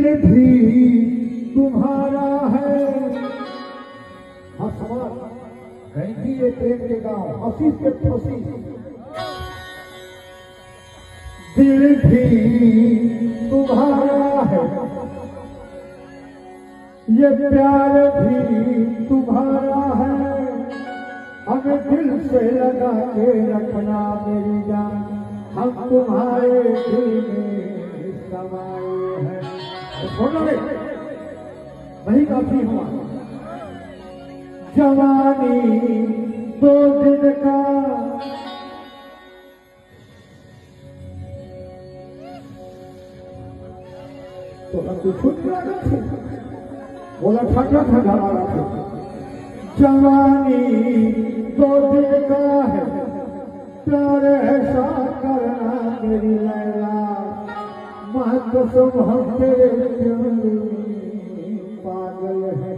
दिल भी तुम्हारा है। घंटी ये प्रेम के गांव हंसी के फंसी। दिल भी तुम्हारा है, ये प्यार भी तुम्हारा है। हमें दिल से लगा के रखना मेरी जान, हम तुम्हारे दिल में समाये हैं। सुनो रे, वही काफी हुआ। जवानी दो दिन का, तो हम तो छूट गया, बोला ठंडा ठंडा वाला था। जवानी दो दिन का है, प्यार ऐसा करना मेरी लैला, कसम हम तेरे प्यार में पागल है।